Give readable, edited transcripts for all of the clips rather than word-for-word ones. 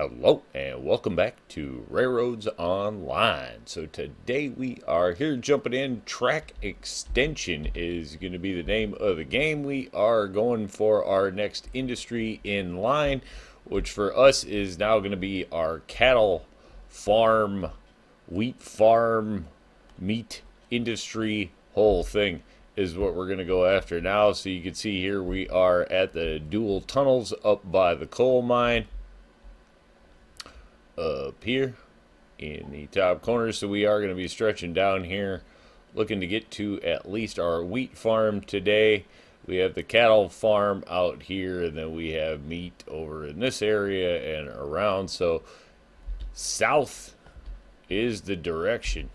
Hello and welcome back to RailRoads Online. So today we are here jumping in. Track extension is going to be the name of the game. We are going for our next industry in line, which for us is now going to be our cattle farm, wheat farm, meat industry, whole thing is what we're going to go after now. So you can see here we are at the dual tunnels up by the coal mine. Up here in the top corner, so we are going to be stretching down here looking to get to at least our wheat farm today. We have the cattle farm out here, and then we have meat over in this area and around. So south is the direction.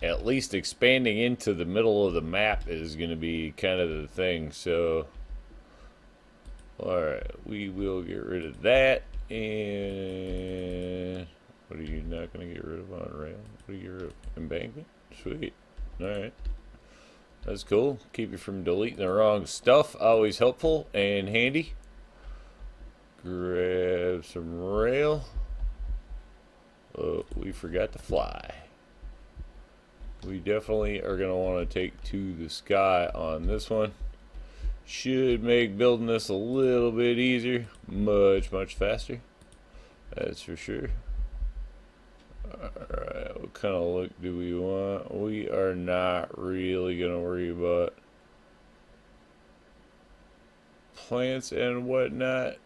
At least expanding into the middle of the map is going to be kind of the thing. So alright, we will get rid of that. And what are you not going to get rid of on rail? What are you get rid of? Embankment? Sweet. Alright. That's cool. Keep you from deleting the wrong stuff. Always helpful and handy. Grab some rail. Oh, we forgot to fly. We definitely are going to want to take to the sky on this one. Should make building this a little bit easier. Much faster. That's for sure. Alright, what kind of look do we want? We are not really going to worry about plants and whatnot.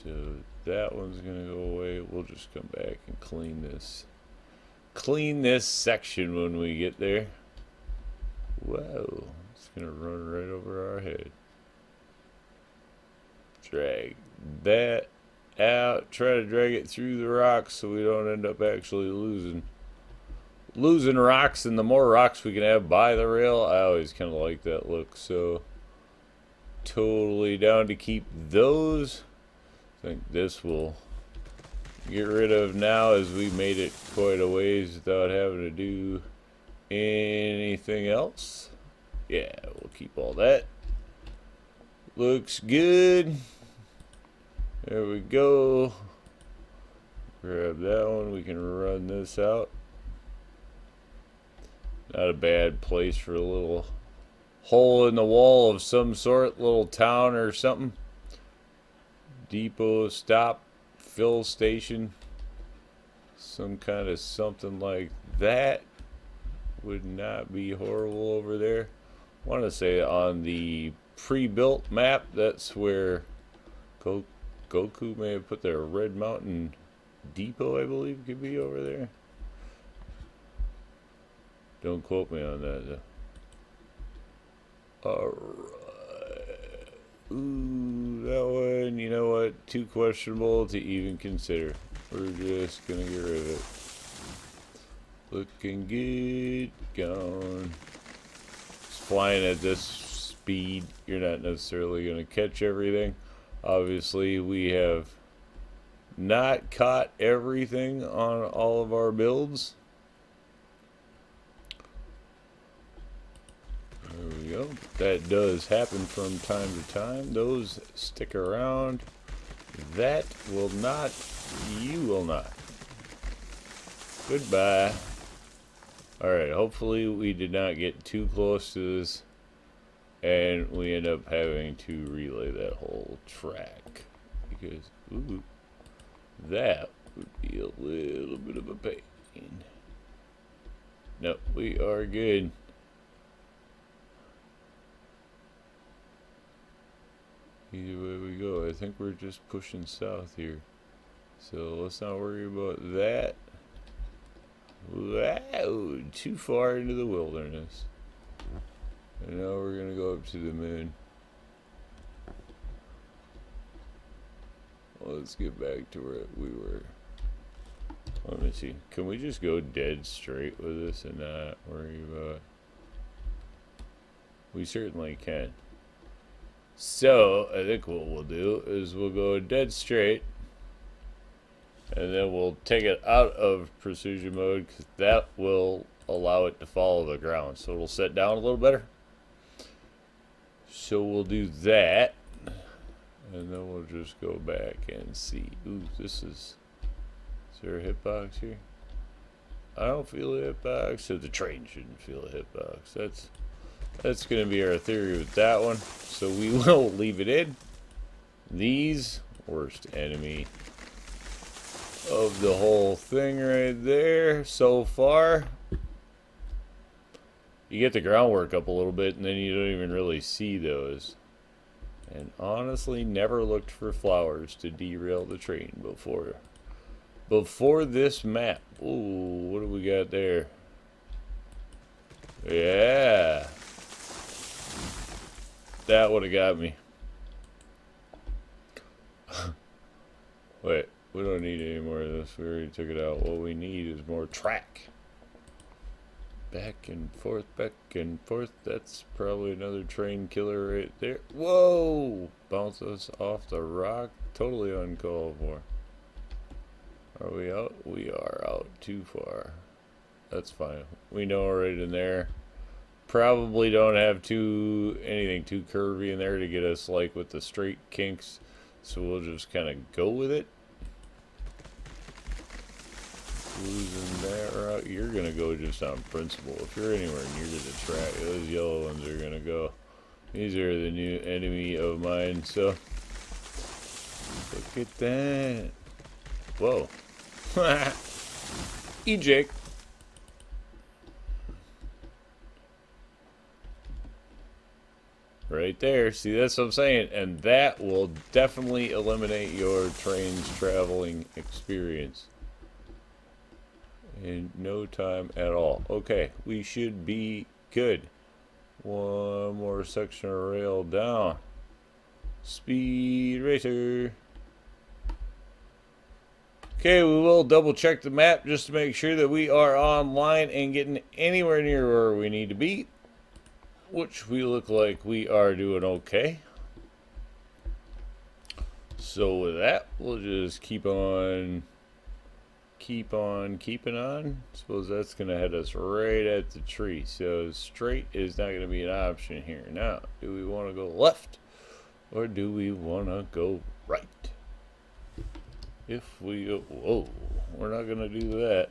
So that one's going to go away. We'll just come back and clean this section when we get there. Whoa, it's gonna run right over our head. Drag that out. Try to drag it through the rocks so we don't end up actually losing rocks. And the more rocks we can have by the rail, I always kind of like that look. So totally down to keep those. I think this will get rid of now, as we made it quite a ways without having to do anything else. Yeah, we'll keep all that. Looks good. There we go. Grab that one. We can run this out. Not a bad place for a little hole in the wall of some sort. Little town or something. Depot, stop, fill station. Some kind of something like that. Would not be horrible over there. I want to say on the pre-built map, that's where Goku may have put their Red Mountain Depot, I believe, could be over there. Don't quote me on that though. Alright. Ooh, that one, you know what? Too questionable to even consider. We're just gonna get rid of it. Looking good. Gone. Just flying at this speed, you're not necessarily going to catch everything. Obviously, we have not caught everything on all of our builds. There we go. That does happen from time to time. Those stick around. That will not. You will not. Goodbye. Alright, hopefully we did not get too close to this and we end up having to relay that whole track, because ooh, that would be a little bit of a pain. No, we are good. Either way we go, I think we're just pushing south here. So let's not worry about that. Wow, too far into the wilderness. And now we're gonna go up to the moon. Well, let's get back to where we were. Let me see. Can we just go dead straight with this and not worry about? We certainly can. So I think what we'll do is we'll go dead straight. And then we'll take it out of precision mode, because that will allow it to follow the ground. So it'll set down a little better. So we'll do that. And then we'll just go back and see. Ooh, is there a hitbox here? I don't feel a hitbox, so the train shouldn't feel a hitbox. That's going to be our theory with that one. So we will leave it in. These, worst enemy of the whole thing right there so far. You get the groundwork up a little bit and then you don't even really see those. And honestly, never looked for flowers to derail the train before this map. Ooh, what do we got there? Yeah. That would have got me. Wait, we don't need any more of this. We already took it out. What we need is more track. Back and forth, back and forth. That's probably another train killer right there. Whoa! Bounce us off the rock. Totally uncalled for. Are we out? We are out too far. That's fine. We know right in there. Probably don't have anything too curvy in there to get us like with the straight kinks. So we'll just kind of go with it. Losing that route. You're going to go just on principle. If you're anywhere near the track, those yellow ones are going to go. These are the new enemy of mine. So look at that. Whoa. Eject. Right there. See, that's what I'm saying. And that will definitely eliminate your train's traveling experience in no time at all. Okay, we should be good. One more section of rail down. Speed racer. Okay, we will double check the map just to make sure that we are online and getting anywhere near where we need to be, which we look like we are doing okay. So with that, we'll just keep on keeping on. Suppose that's gonna head us right at the tree. So straight is not gonna be an option here. Now, do we want to go left or do we want to go right? If we go, whoa, we're not gonna do that.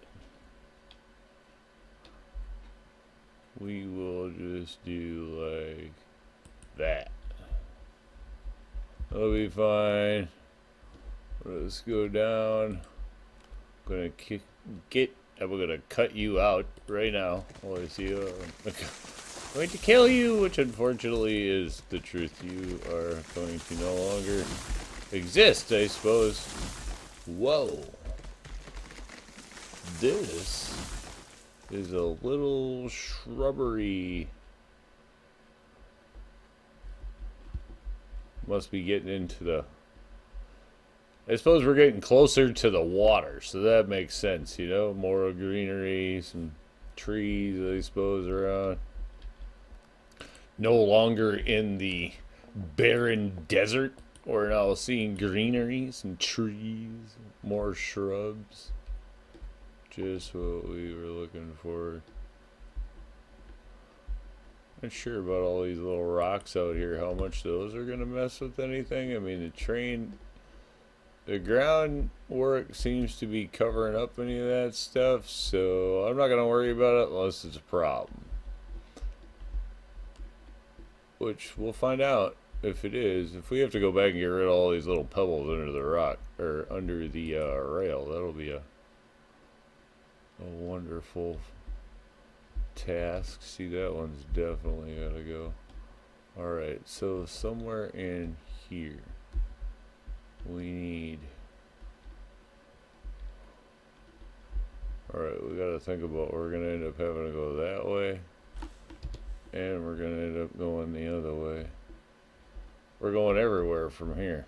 We will just do like that. That'll be fine. Let's go down. I'm gonna cut you out right now. Oh, I see you. I'm going to kill you, which unfortunately is the truth. You are going to no longer exist, I suppose. Whoa. This is a little shrubbery. Must be getting into the... I suppose we're getting closer to the water, so that makes sense, you know? More greenery, some trees, I suppose, around. No longer in the barren desert. We're now seeing greenery, some trees, more shrubs. Just what we were looking for. Not sure about all these little rocks out here, how much those are going to mess with anything. I mean, the groundwork seems to be covering up any of that stuff, so I'm not going to worry about it unless it's a problem. Which we'll find out if it is. If we have to go back and get rid of all these little pebbles under the rock, or under the rail, that'll be a wonderful task. See, that one's definitely got to go. Alright, so somewhere in here we need... Alright, we got to think about we're going to end up having to go that way, and we're going to end up going the other way. We're going everywhere from here.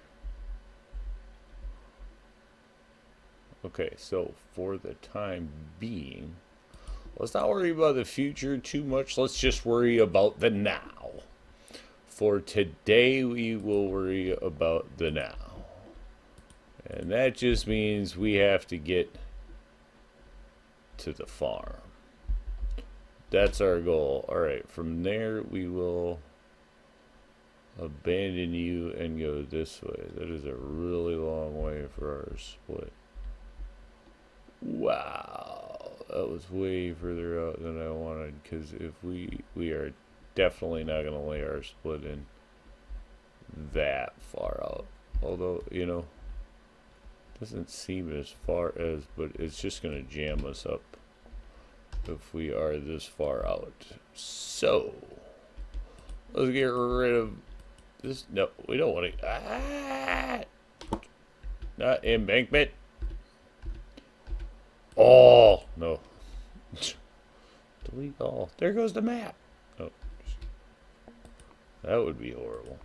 Okay, so for the time being, let's not worry about the future too much. Let's just worry about the now. For today, we will worry about the now. And that just means we have to get to the farm. That's our goal. Alright, from there we will abandon you and go this way. That is a really long way for our split. Wow, that was way further out than I wanted, because if we are definitely not going to lay our split in that far out. Although, you know, doesn't seem as far as, but it's just going to jam us up if we are this far out. So, let's get rid of this. No, we don't want to. Not embankment. Oh, no. Delete all. There goes the map. Oh, that would be horrible.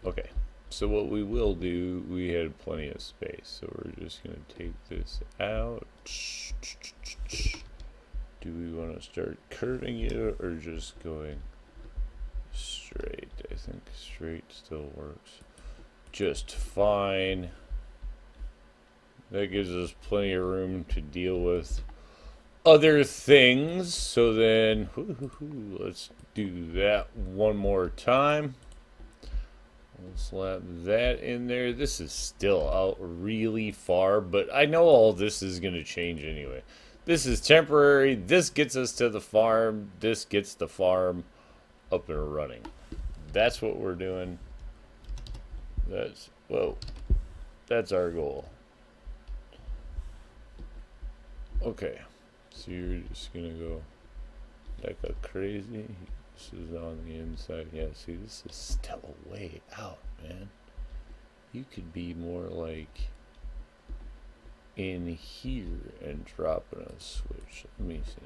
Okay, so what we will do, we had plenty of space, so we're just going to take this out. Do we want to start curving it or just going straight? I think straight still works just fine. That gives us plenty of room to deal with other things. So then, let's do that one more time. We'll slap that in there. This is still out really far, but I know all this is going to change anyway. This is temporary. This gets us to the farm. This gets the farm up and running. That's what we're doing. That's our goal. Okay, so you're just gonna go like a crazy. This is on the inside. Yeah, see, this is still way out, man. You could be more like in here and dropping a switch. Let me see.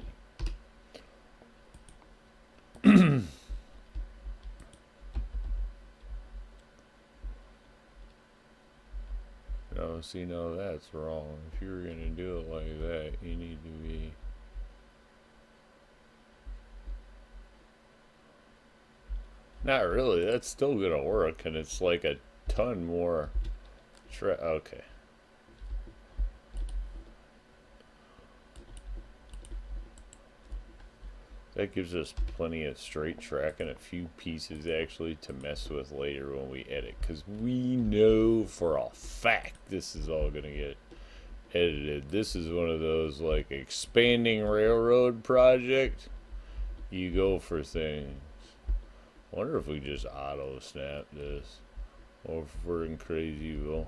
No, see, no, that's wrong. If you were gonna do it like that, you need to be. Not really. That's still gonna work, and it's like a ton more. Okay. That gives us plenty of straight track and a few pieces actually to mess with later when we edit, because we know for a fact this is all gonna get edited. This is one of those like expanding railroad project. You go for things. I wonder if we just auto snap this, or if we're in Crazyville.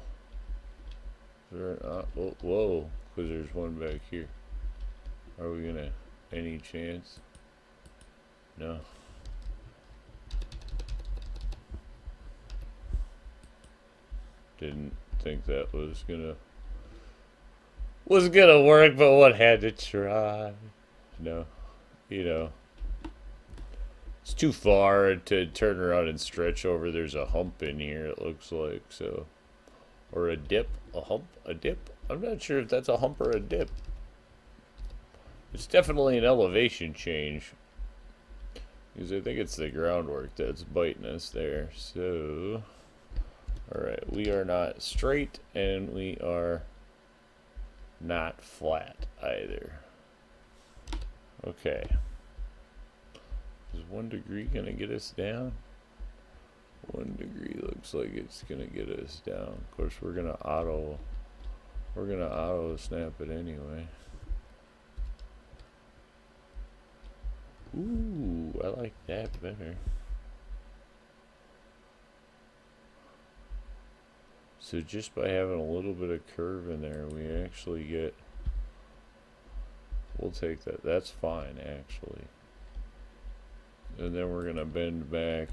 Whoa, because there's one back here. Are we gonna any chance? No. Didn't think that was gonna work, but one had to try. No, you know, it's too far to turn around and stretch over. There's a hump in here, it looks like, so, or a dip, a hump, a dip. I'm not sure if that's a hump or a dip. It's definitely an elevation change, because I think it's the groundwork that's biting us there. So, alright, we are not straight, and we are not flat either. Okay. Is 1 degree gonna get us down? 1 degree looks like it's gonna get us down. Of course, we're gonna auto snap it anyway. Ooh, I like that better. So just by having a little bit of curve in there, we actually get, we'll take that. That's fine, actually. And then we're gonna bend back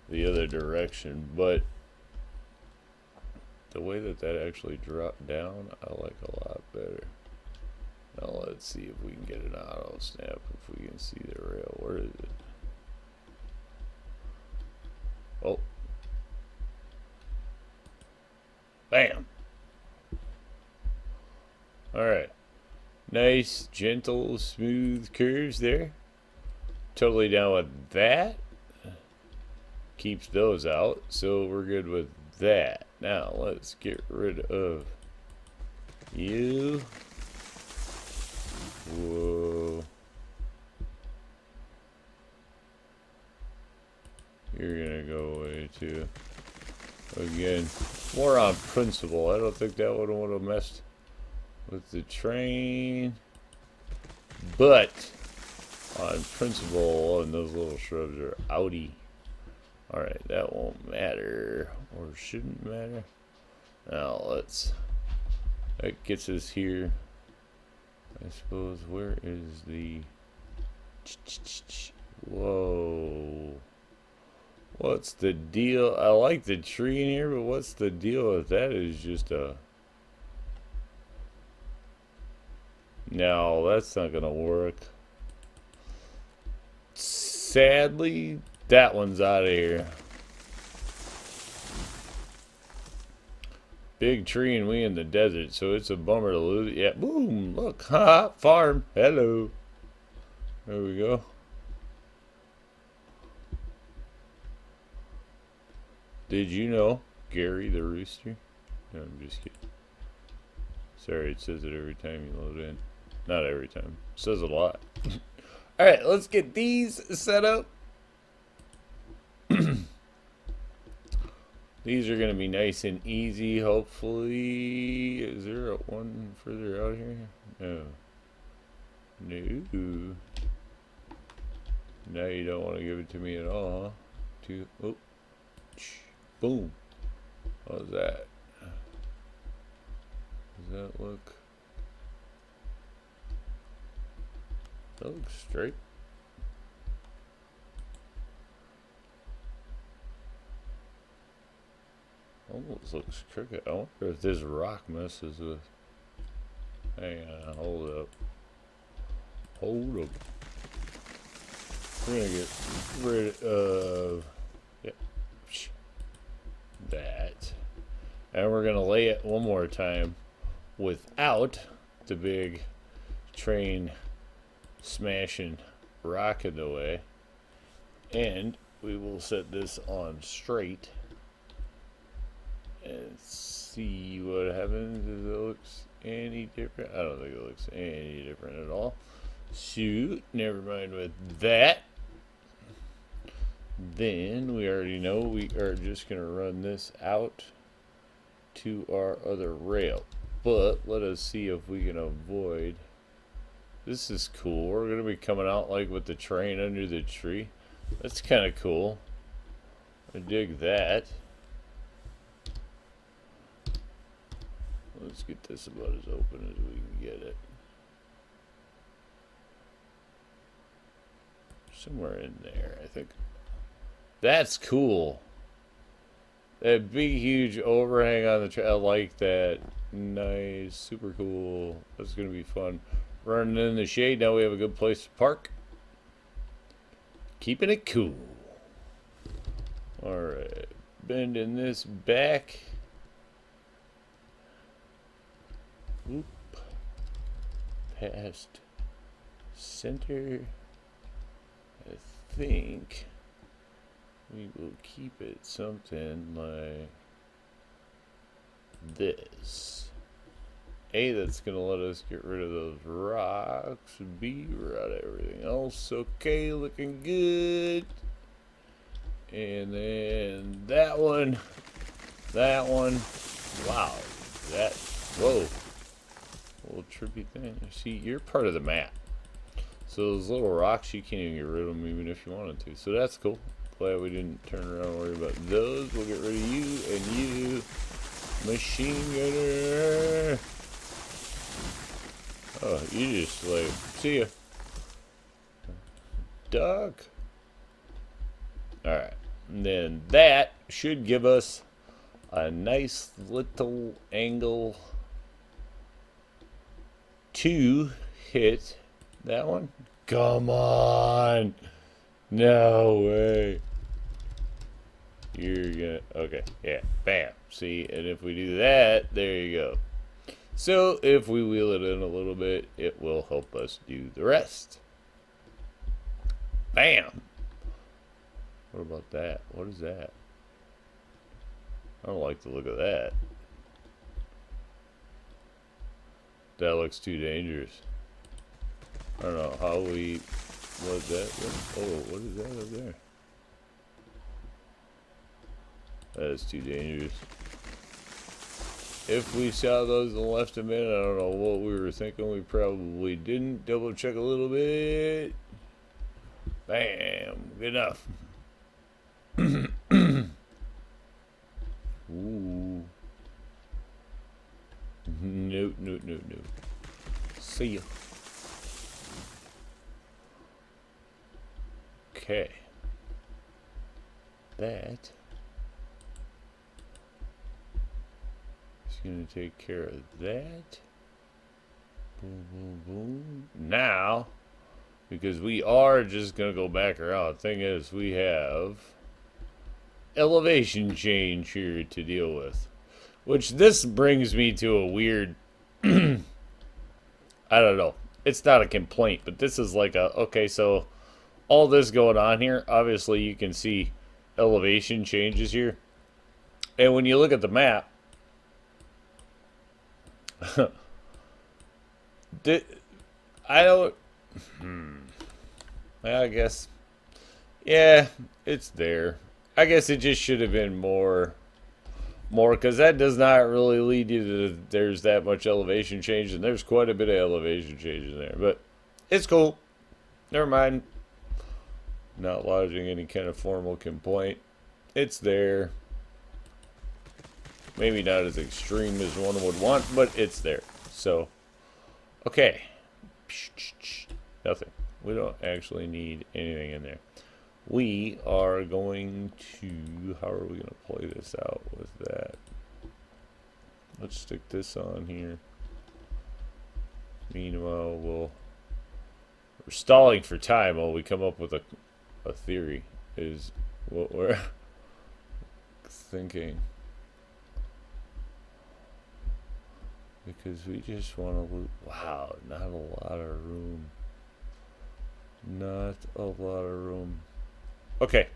the other direction, but the way that actually dropped down, I like a lot better. Now let's see if we can get an auto snap, if we can see the rail. Where is it? Oh. Bam. Alright. Nice, gentle, smooth curves there. Totally down with that. Keeps those out, so we're good with that. Now let's get rid of you. Whoa. to. Again, more on principle. I don't think that would have messed with the train. But on principle, and those little shrubs are outie. Alright, that won't matter. Or shouldn't matter. Now let's... That gets us here. I suppose, where is the... Whoa. What's the deal? I like the tree in here, but what's the deal with that? Is just a... No, that's not gonna work. Sadly, that one's out of here. Big tree and we in the desert, so it's a bummer to lose it. Yeah, boom, look, ha, farm, hello. There we go. Did you know Gary the rooster? No, I'm just kidding. Sorry, it says it every time you load in. Not every time. It says a lot. Alright, let's get these set up. These are going to be nice and easy, hopefully. Is there one further out here? No. No. Now you don't want to give it to me at all, huh? Oh. Boom. What was that? Does that look... That looks straight. Almost looks crooked. I wonder if this rock messes with... Hang on, hold up. Hold up. We're gonna get rid of... Yep. That. And we're gonna lay it one more time without the big train smashing rock in the way. And we will set this on straight and see what happens. If it looks any different. I don't think it looks any different at all. Shoot, never mind with that. Then we already know we are just going to run this out to our other rail. But let us see if we can avoid. This is cool. We're going to be coming out like with the train under the tree. That's kind of cool. I dig that. Let's get this about as open as we can get it. Somewhere in there, I think. That's cool. That big, huge overhang on the train. I like that. Nice. Super cool. That's going to be fun. Running in the shade. Now we have a good place to park. Keeping it cool. Alright. Bending this back. Oop. Past center. I think we will keep it something like this. A, that's going to let us get rid of those rocks. B, route everything else. Okay, looking good. And then that one. That one. Wow. That, whoa. Little trippy thing. See, you're part of the map. So those little rocks, you can't even get rid of them even if you wanted to. So that's cool. Glad we didn't turn around and worry about those. We'll get rid of you and you. Machine gunner. Oh, you just like, see ya. Duck. Alright. And then that should give us a nice little angle to hit that one. Come on. No way. You're gonna, okay, yeah, bam. See, and if we do that, there you go. So if we wheel it in a little bit, it will help us do the rest. Bam. What about that? What is that? I don't like the look of that. That looks too dangerous. I don't know how we, what that, oh, what is that up there? That's too dangerous. If we saw those and left them in, I don't know what we were thinking. We probably didn't. Double check a little bit. Bam. Good enough. Ooh. Nope, nope, nope, nope. See ya. Okay. That is going to take care of that. Boom, boom, boom. Now, because we are just going to go back around. Thing is, we have elevation change here to deal with. Which this brings me to a weird... I don't know. It's not a complaint, but this is like a... Okay, so all this going on here, obviously you can see elevation changes here. And when you look at the map... I don't... I guess... Yeah, it's there. I guess it just should have been more, because that does not really lead you to there's that much elevation change, and there's quite a bit of elevation change in there. But it's cool. Never mind. Not lodging any kind of formal complaint. It's there. Maybe not as extreme as one would want, but it's there. So, okay. Nothing. We don't actually need anything in there. We are going to... How are we going to play this out with that? Let's stick this on here. Meanwhile, we're stalling for time while we come up with a theory, is what we're thinking. Because we just want to loot... Wow, not a lot of room. Not a lot of room. Okay.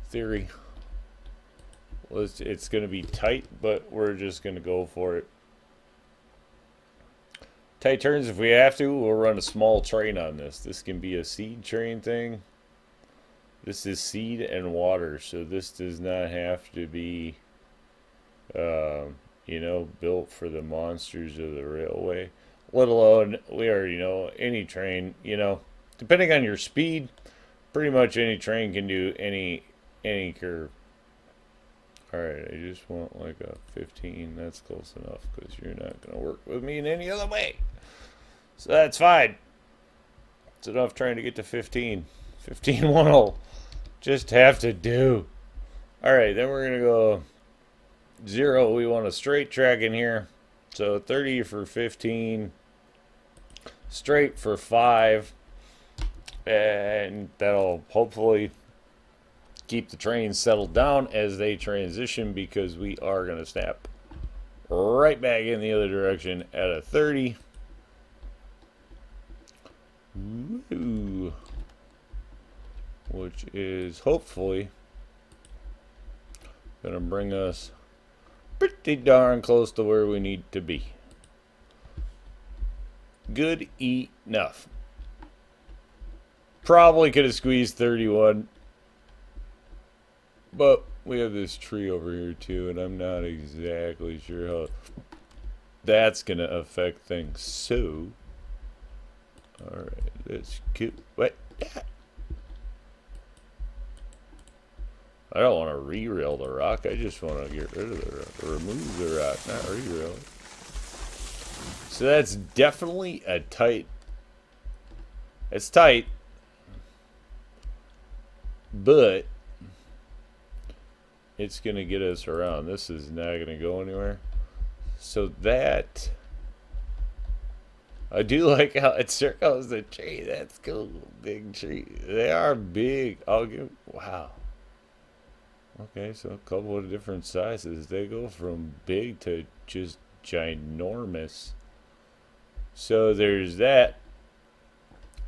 Theory. Well, it's going to be tight, but we're just going to go for it. Tight turns if we have to. We'll run a small train on this. This can be a seed train thing. This is seed and water, so this does not have to be, you know, built for the monsters of the railway. Let alone, we already know, any train, you know, depending on your speed, pretty much any train can do any curve. Alright, I just want like a 15. That's close enough because you're not going to work with me in any other way. So that's fine. It's enough trying to get to 15. 15 will just have to do. Alright, then we're going to go 0. We want a straight track in here. So 30 for 15. Straight for 5. And that'll hopefully keep the trains settled down as they transition, because we are going to snap right back in the other direction at a 30. Ooh. Which is hopefully going to bring us pretty darn close to where we need to be. Good enough. Probably could have squeezed 31. But we have this tree over here too, and I'm not exactly sure how that's going to affect things. So, alright, let's get... What? I don't want to re-rail the rock. I just want to get rid of the rock. Or remove the rock, not re-rail it. So that's definitely a tight... It's tight. But it's going to get us around. This is not going to go anywhere. So that... I do like how it circles the tree. That's cool. Big tree. They are big. I'll give... Wow. Okay, so a couple of different sizes. They go from big to just ginormous. So there's that.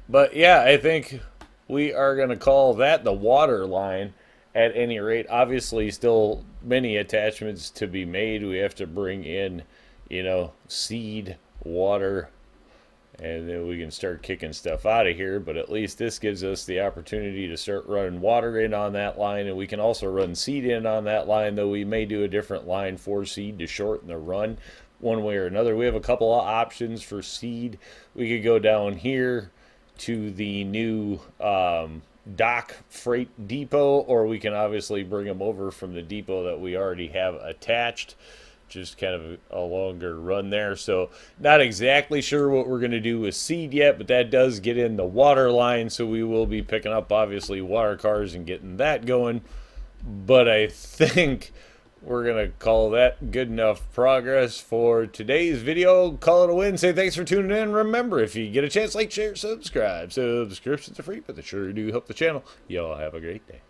But yeah, I think we are going to call that the water line at any rate. Obviously, still many attachments to be made. We have to bring in, you know, seed, water, and then we can start kicking stuff out of here. But at least this gives us the opportunity to start running water in on that line, and we can also run seed in on that line, though we may do a different line for seed to shorten the run one way or another. We have a couple of options for seed. We could go down here to the new dock freight depot, or we can obviously bring them over from the depot that we already have attached. Just kind of a longer run there. So not exactly sure what we're going to do with seed yet, but that does get in the water line, so we will be picking up obviously water cars and getting that going. But I think we're going to call that good enough progress for today's video. Call it a win. Say thanks for tuning in. Remember, if you get a chance, like, share, subscribe. Subscriptions are free, but they sure do help the channel. Y'all have a great day.